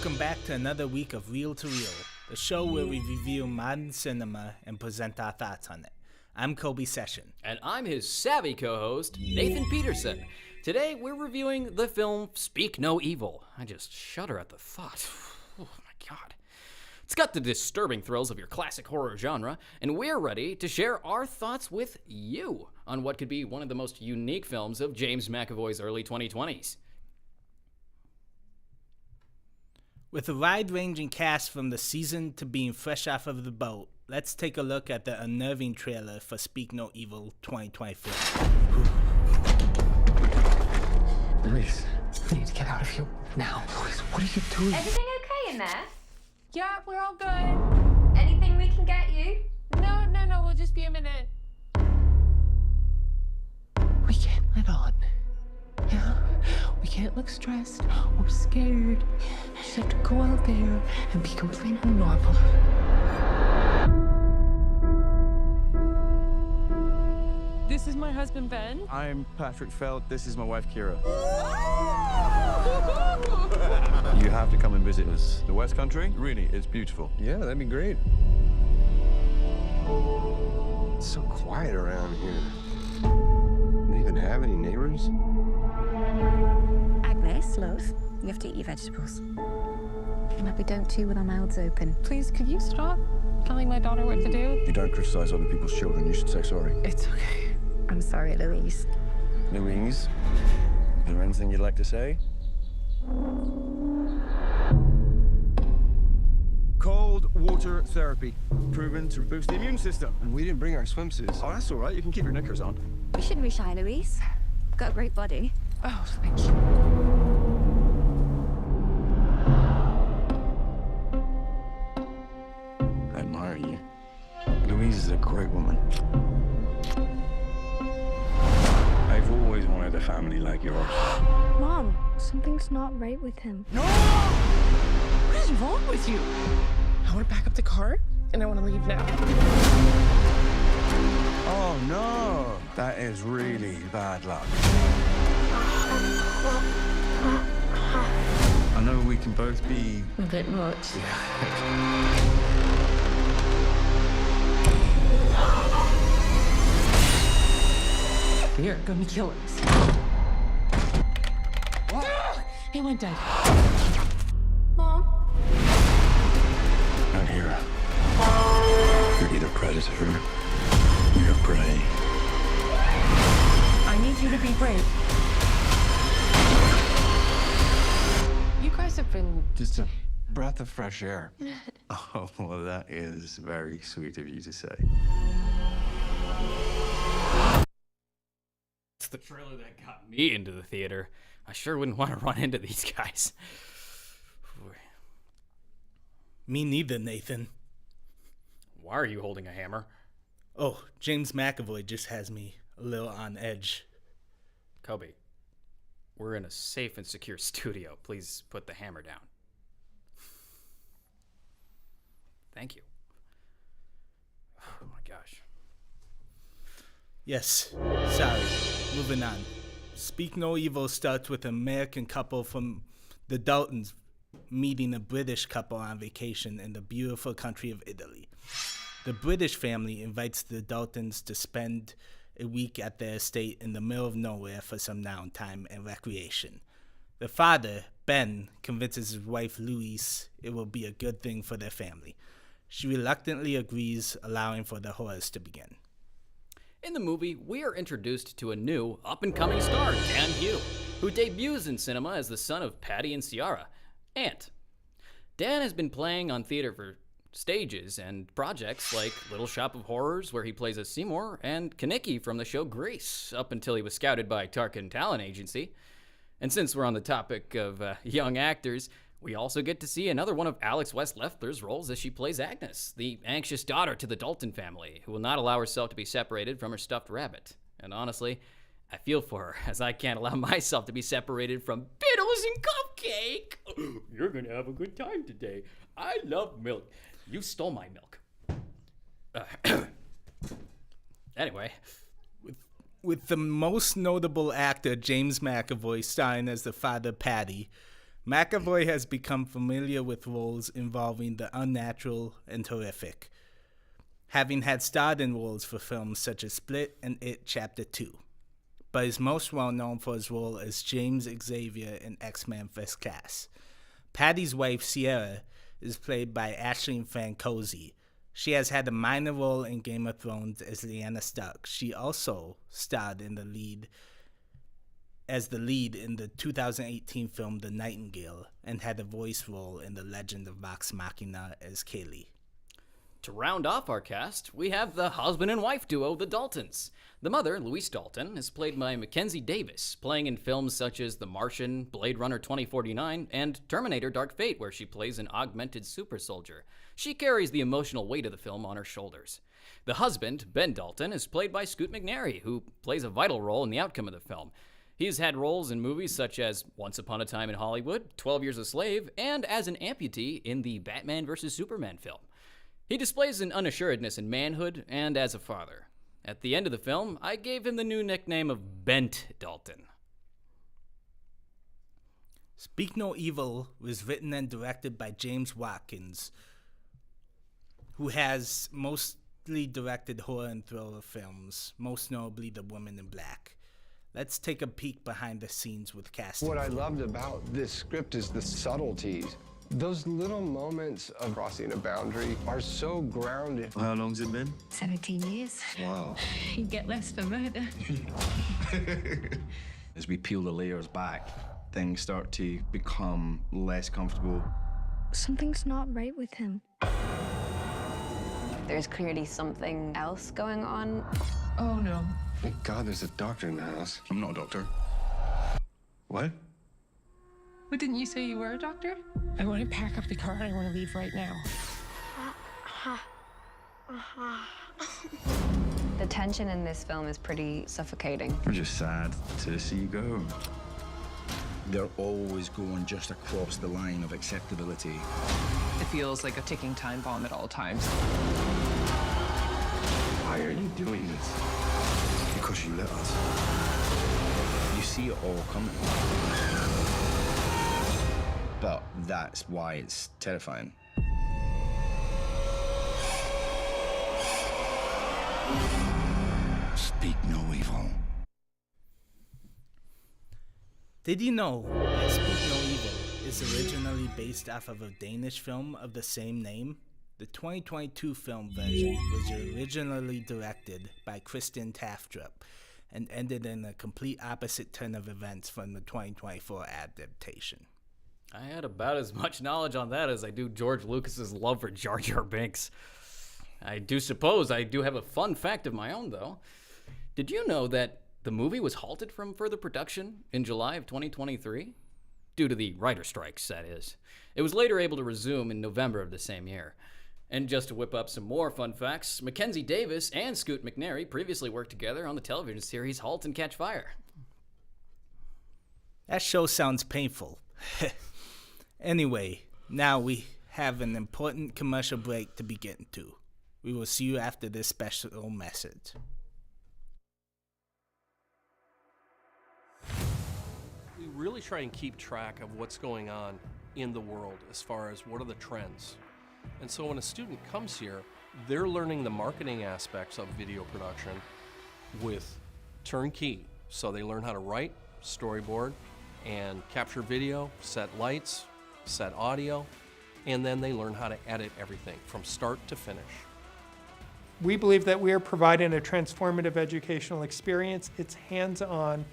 Welcome back to another week of Reel to Reel, the show where we review modern cinema and present our thoughts on it. I'm Kobe Session. And I'm his savvy co-host, Nathan Peterson. Today, we're reviewing the film Speak No Evil. I just shudder at the thought. Oh my god. It's got the disturbing thrills of your classic horror genre, and we're ready to share our thoughts with you on what could be one of the most unique films of James McAvoy's early 2020s. With a wide-ranging cast from the season to being fresh off of the boat, let's take a look at the unnerving trailer for Speak No Evil 2024. Louise, we need to get out of here now. Louise, what are you doing? Everything okay in there? Yeah, we're all good. Anything we can get you? No, we'll just be a minute. We can't let on. Yeah? We can't look stressed or scared. We just have to go out there and be completely normal. This is my husband, Ben. I'm Patrick Feld. This is my wife, Kira. You have to come and visit us. The West Country, really, it's beautiful. Yeah, that'd be great. It's so quiet around here. Do they even have any neighbors? Agnes, love, you have to eat your vegetables. But we don't chew with our mouths open. Please, could you stop telling my daughter what to do? You don't criticize other people's children. You should say sorry. It's okay. I'm sorry, Louise. Louise, is there anything you'd like to say? Cold water therapy, proven to boost the immune system. And we didn't bring our swimsuits. Oh, that's all right. You can keep your knickers on. You shouldn't be shy, Louise. You've got a great body. Oh, thank you. I admire you. Louise is a great woman. I've always wanted a family like yours. Mom, something's not right with him. What is wrong with you? I want to pack up the car, and I want to leave now. Oh, no. That is really bad luck. I know we can both be... A bit much. You're gonna kill us. What? He went dead. Mom? Not here. You're either predator or you're prey. I need you to be brave. You guys have been... Just a breath of fresh air. Oh, well, that is very sweet of you to say. It's the trailer that got me into the theater. I sure wouldn't want to run into these guys. Me neither, Nathan. Why are you holding a hammer? Oh, James McAvoy just has me a little on edge. Kobe, we're in a safe and secure studio. Please put the hammer down. Thank you. Oh my gosh. Yes, sorry. Moving on. Speak No Evil starts with an American couple from the Daltons meeting a British couple on vacation in the beautiful country of Italy. The British family invites the Daltons to spend a week at their estate in the middle of nowhere for some downtime and recreation. The father, Ben, convinces his wife Louise it will be a good thing for their family. She reluctantly agrees, allowing for the horrors to begin. In the movie, we are introduced to a new, up-and-coming star, Dan Hugh, who debuts in cinema as the son of Patty and Ciara, Ant. Dan has been playing on theater for stages and projects like Little Shop of Horrors, where he plays a Seymour, and Kaneki from the show Grease, up until he was scouted by Tarkin Talent Agency. And since we're on the topic of young actors, we also get to see another one of Alex West Leffler's roles as she plays Agnes, the anxious daughter to the Dalton family, who will not allow herself to be separated from her stuffed rabbit. And honestly, I feel for her, as I can't allow myself to be separated from Biddles and Cupcake. You're gonna have a good time today. I love milk. You stole my milk. Anyway. With the most notable actor, James McAvoy, starring as the father, Patty, McAvoy has become familiar with roles involving the unnatural and horrific, having had starred in roles for films such as Split and It Chapter 2, but is most well known for his role as James Xavier in X-Men First Class. Patty's wife, Sierra, is played by Aisling Francozzi. She has had a minor role in Game of Thrones as Lyanna Stark. She also starred in the lead in the 2018 film The Nightingale and had a voice role in The Legend of Vox Machina as Kaylee. To round off our cast, we have the husband and wife duo, the Daltons. The mother, Louise Dalton, is played by Mackenzie Davis, playing in films such as The Martian, Blade Runner 2049, and Terminator Dark Fate, where she plays an augmented super soldier. She carries the emotional weight of the film on her shoulders. The husband, Ben Dalton, is played by Scoot McNairy, who plays a vital role in the outcome of the film. He's had roles in movies such as Once Upon a Time in Hollywood, 12 Years a Slave, and as an amputee in the Batman vs. Superman film. He displays an unassuredness in manhood and as a father. At the end of the film, I gave him the new nickname of Bent Dalton. Speak No Evil was written and directed by James Watkins, who has mostly directed horror and thriller films, most notably The Woman in Black. Let's take a peek behind the scenes with casting. What I loved about this script is the subtleties. Those little moments of crossing a boundary are so grounded. How long's it been? 17 years. Wow. You get less for murder. As we peel the layers back, things start to become less comfortable. Something's not right with him. There's clearly something else going on. Oh, no. Thank God there's a doctor in the house. I'm not a doctor. What? But didn't you say you were a doctor? I want to pack up the car and I want to leave right now. The tension in this film is pretty suffocating. We're just sad to see you go. They're always going just across the line of acceptability. It feels like a ticking time bomb at all times. Why are you doing this? Because you let us. You see it all coming. But that's why it's terrifying. Speak no evil. Did you know that Speak No Evil is originally based off of a Danish film of the same name? The 2022 film version was originally directed by Kristen Taftrup and ended in a complete opposite turn of events from the 2024 adaptation. I had about as much knowledge on that as I do George Lucas's love for Jar Jar Binks. I do suppose I do have a fun fact of my own, though. Did you know that the movie was halted from further production in July of 2023? Due to the writer strikes, that is. It was later able to resume in November of the same year. And just to whip up some more fun facts, Mackenzie Davis and Scoot McNairy previously worked together on the television series *Halt and Catch Fire*. That show sounds painful. Anyway, now we have an important commercial break to be getting to. We will see you after this special message. We really try and keep track of what's going on in the world as far as what are the trends. And so when a student comes here, they're learning the marketing aspects of video production with turnkey. So they learn how to write, storyboard, and capture video, set lights, set audio, and then they learn how to edit everything from start to finish. We believe that we are providing a transformative educational experience. It's hands-on,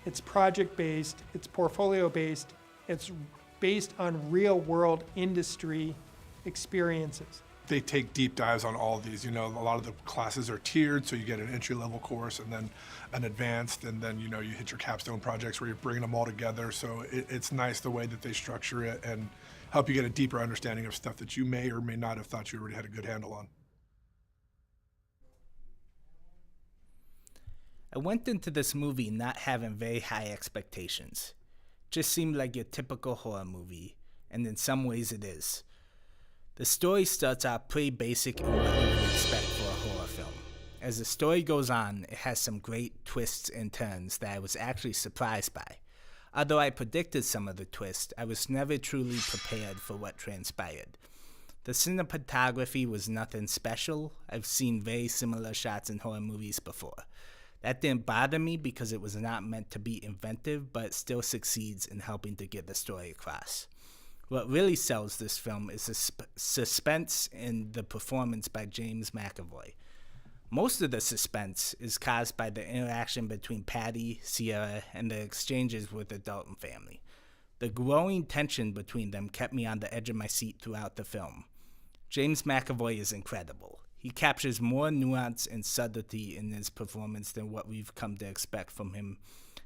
it's project-based, it's portfolio-based, it's based on real-world industry experiences. They take deep dives on all of these. You know, a lot of the classes are tiered, so you get an entry-level course and then an advanced, and then, you know, you hit your capstone projects where you're bringing them all together. So it's nice the way that they structure it and help you get a deeper understanding of stuff that you may or may not have thought you already had a good handle on. I went into this movie not having very high expectations. Just seemed like your typical horror movie, and in some ways it is. The story starts out pretty basic in what you would expect for a horror film. As the story goes on, it has some great twists and turns that I was actually surprised by. Although I predicted some of the twists, I was never truly prepared for what transpired. The cinematography was nothing special. I've seen very similar shots in horror movies before. That didn't bother me because it was not meant to be inventive, but it still succeeds in helping to get the story across. What really sells this film is the suspense and the performance by James McAvoy. Most of the suspense is caused by the interaction between Patty, Sierra, and the exchanges with the Dalton family. The growing tension between them kept me on the edge of my seat throughout the film. James McAvoy is incredible. He captures more nuance and subtlety in his performance than what we've come to expect from him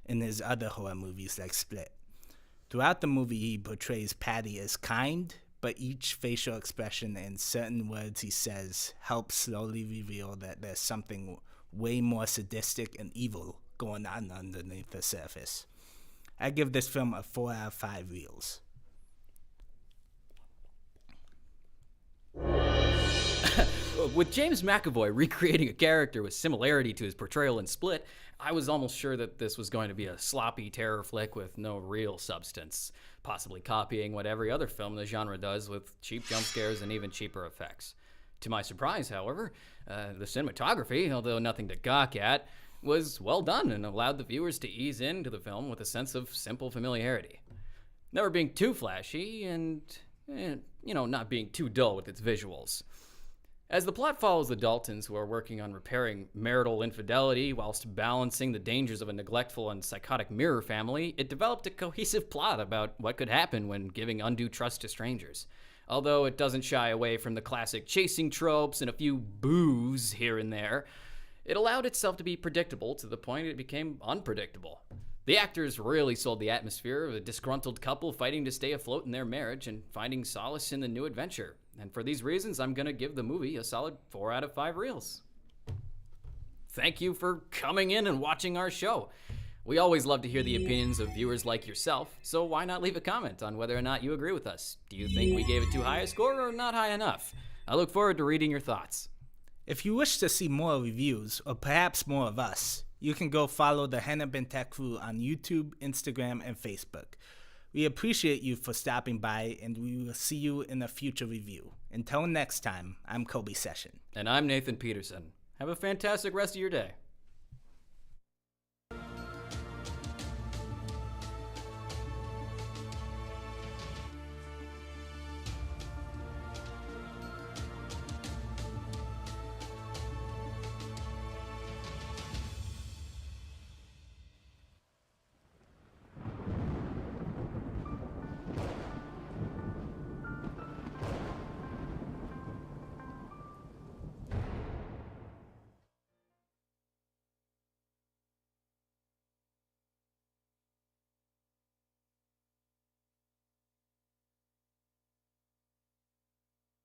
in his other horror movies like Split. Throughout the movie, he portrays Patty as kind, but each facial expression and certain words he says help slowly reveal that there's something way more sadistic and evil going on underneath the surface. I give this film a 4 out of 5 reels. With James McAvoy recreating a character with similarity to his portrayal in Split, I was almost sure that this was going to be a sloppy terror flick with no real substance, possibly copying what every other film in the genre does with cheap jump scares and even cheaper effects. To my surprise, however, the cinematography, although nothing to gawk at, was well done and allowed the viewers to ease into the film with a sense of simple familiarity. Never being too flashy and, not being too dull with its visuals. As the plot follows the Daltons, who are working on repairing marital infidelity whilst balancing the dangers of a neglectful and psychotic mirror family, it developed a cohesive plot about what could happen when giving undue trust to strangers. Although it doesn't shy away from the classic chasing tropes and a few boos here and there, it allowed itself to be predictable to the point it became unpredictable. The actors really sold the atmosphere of a disgruntled couple fighting to stay afloat in their marriage and finding solace in the new adventure. And for these reasons, I'm going to give the movie a solid 4 out of 5 reels. Thank you for coming in and watching our show. We always love to hear the opinions of viewers like yourself, so why not leave a comment on whether or not you agree with us? Do you think we gave it too high a score or not high enough? I look forward to reading your thoughts. If you wish to see more reviews, or perhaps more of us, you can go follow the Hennepin Tech Crew on YouTube, Instagram, and Facebook. We appreciate you for stopping by, and we will see you in a future review. Until next time, I'm Kobe Session. And I'm Nathan Peterson. Have a fantastic rest of your day.